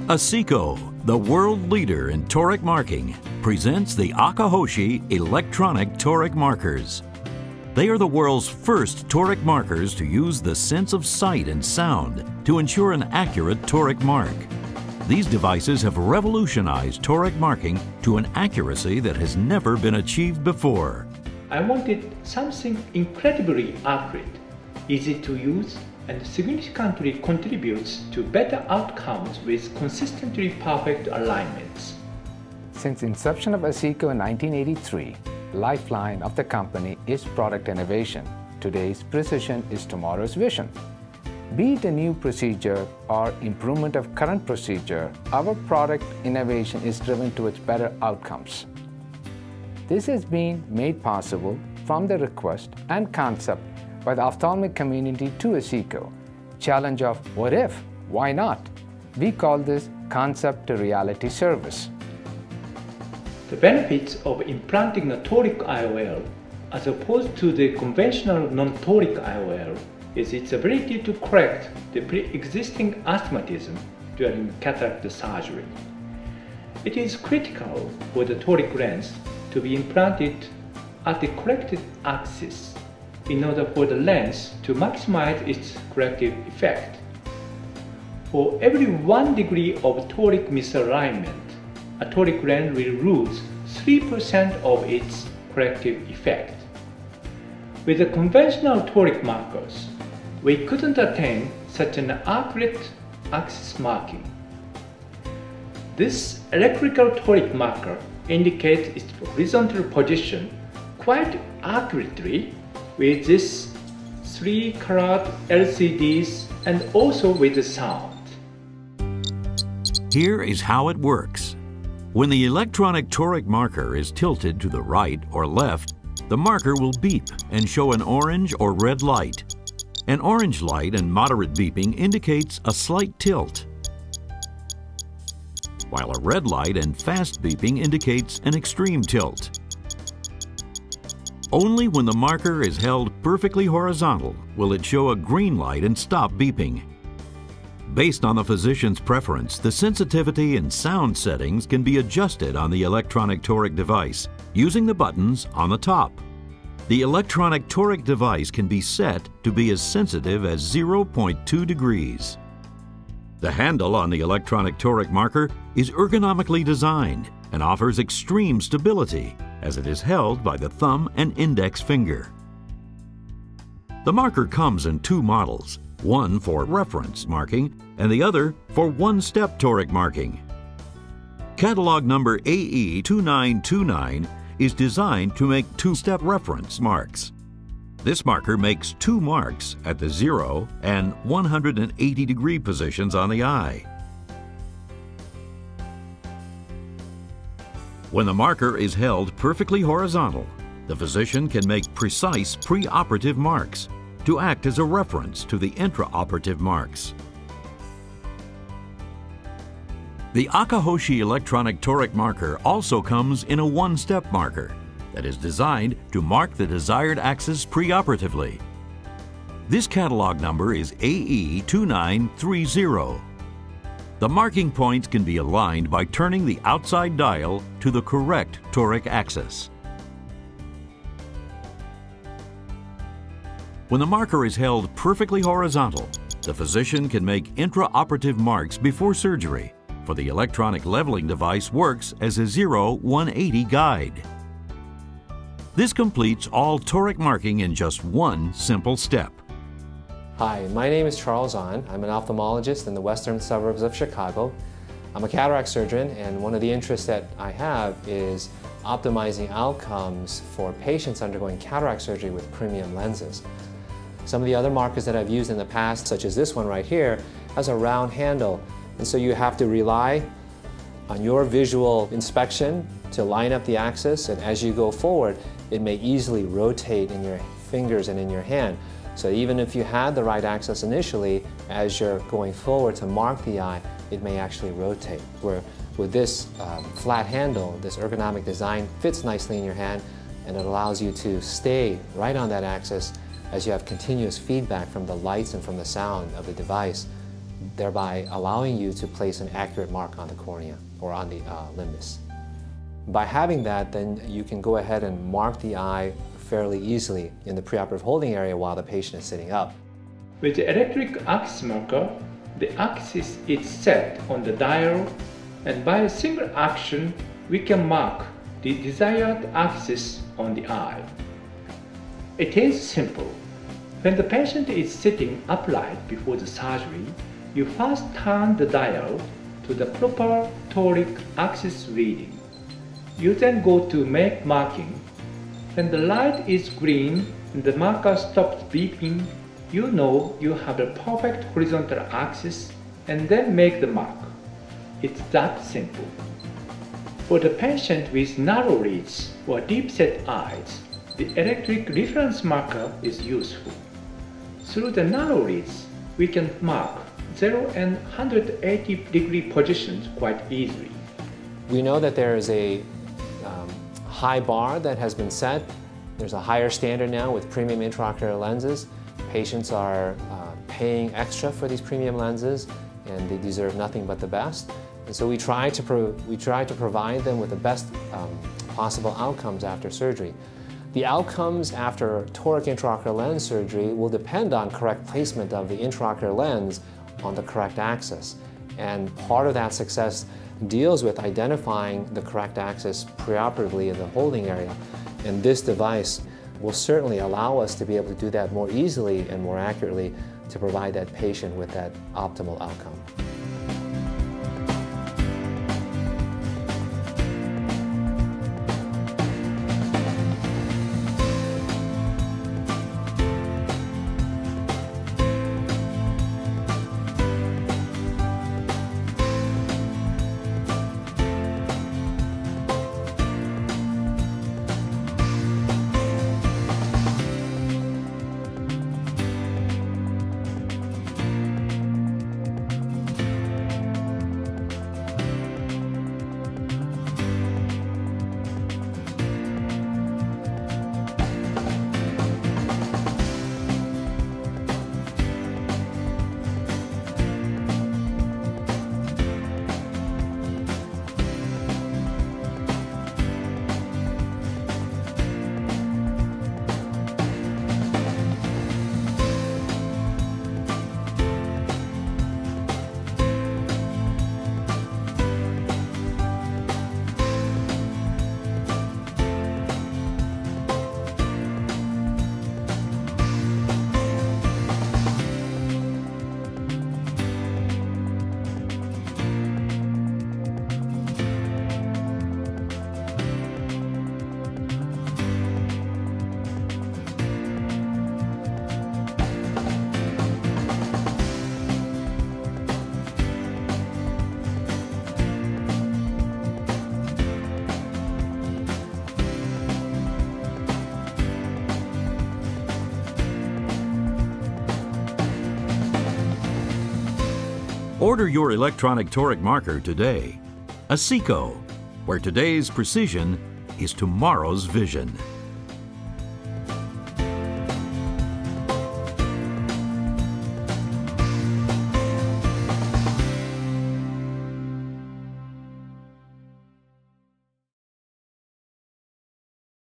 ASECO, the world leader in toric marking, presents the Akahoshi electronic toric markers. They are the world's first toric markers to use the sense of sight and sound to ensure an accurate toric mark. These devices have revolutionized toric marking to an accuracy that has never been achieved before. I wanted something incredibly accurate, easy to use, and significantly contributes to better outcomes with consistently perfect alignments. Since inception of ASECO in 1983, the lifeline of the company is product innovation. Today's precision is tomorrow's vision. Be it a new procedure or improvement of current procedure, our product innovation is driven towards better outcomes. This has been made possible from the request and concept by the ophthalmic community to ASECO. Challenge of what if, why not? We call this concept to reality service. The benefits of implanting a toric IOL as opposed to the conventional non-toric IOL is its ability to correct the pre-existing astigmatism during cataract surgery. It is critical for the toric lens to be implanted at the corrected axis in order for the lens to maximize its corrective effect. For every 1 degree of toric misalignment, a toric lens will lose 3% of its corrective effect. With the conventional toric markers, we couldn't attain such an accurate axis marking. This electrical toric marker indicates its horizontal position quite accurately with these 3-colored LCDs and also with the sound. Here is how it works. When the electronic toric marker is tilted to the right or left, the marker will beep and show an orange or red light. An orange light and moderate beeping indicates a slight tilt, while a red light and fast beeping indicates an extreme tilt. Only when the marker is held perfectly horizontal will it show a green light and stop beeping. Based on the physician's preference, the sensitivity and sound settings can be adjusted on the electronic toric device using the buttons on the top. The electronic toric device can be set to be as sensitive as 0.2 degrees. The handle on the electronic toric marker is ergonomically designed and offers extreme stability as it is held by the thumb and index finger. The marker comes in 2 models, one for reference marking and the other for one-step toric marking. Catalog number AE2929 is designed to make 2-step reference marks. This marker makes 2 marks at the 0 and 180-degree positions on the eye. When the marker is held perfectly horizontal, the physician can make precise pre-operative marks to act as a reference to the intraoperative marks. The Akahoshi electronic toric marker also comes in a one-step marker that is designed to mark the desired axis preoperatively. This catalog number is AE2930. The marking points can be aligned by turning the outside dial to the correct toric axis. When the marker is held perfectly horizontal, the physician can make intraoperative marks before surgery, for the electronic leveling device works as a 0-180 guide. This completes all toric marking in just one simple step. Hi, my name is Charles Ahn. I'm an ophthalmologist in the western suburbs of Chicago. I'm a cataract surgeon, and one of the interests that I have is optimizing outcomes for patients undergoing cataract surgery with premium lenses. Some of the other markers that I've used in the past, such as this one right here, has a round handle, and so you have to rely on your visual inspection to line up the axis, and as you go forward, it may easily rotate in your fingers and in your hand. So even if you had the right axis initially, as you're going forward to mark the eye, it may actually rotate. Where with this flat handle, this ergonomic design fits nicely in your hand, and it allows you to stay right on that axis as you have continuous feedback from the lights and from the sound of the device. thereby allowing you to place an accurate mark on the cornea or on the limbus. By having that, then you can go ahead and mark the eye fairly easily in the preoperative holding area while the patient is sitting up. With the electric axis marker, the axis is set on the dial, and by a single action, we can mark the desired axis on the eye. It is simple. When the patient is sitting upright before the surgery, you first turn the dial to the proper toric axis reading. You then go to make marking. When the light is green and the marker stops beeping, you know you have a perfect horizontal axis, and then make the mark. It's that simple. For the patient with narrow lids or deep-set eyes, the electric reference marker is useful. Through the narrow lids, we can mark 0 and 180-degree positions quite easily. We know that there is a high bar that has been set. There's a higher standard now with premium intraocular lenses. Patients are paying extra for these premium lenses, and they deserve nothing but the best. And so we try to provide them with the best possible outcomes after surgery. The outcomes after toric intraocular lens surgery will depend on correct placement of the intraocular lens on the correct axis. And part of that success deals with identifying the correct axis preoperatively in the holding area. And this device will certainly allow us to be able to do that more easily and more accurately to provide that patient with that optimal outcome. Order your electronic toric marker today. ASICO, where today's precision is tomorrow's vision.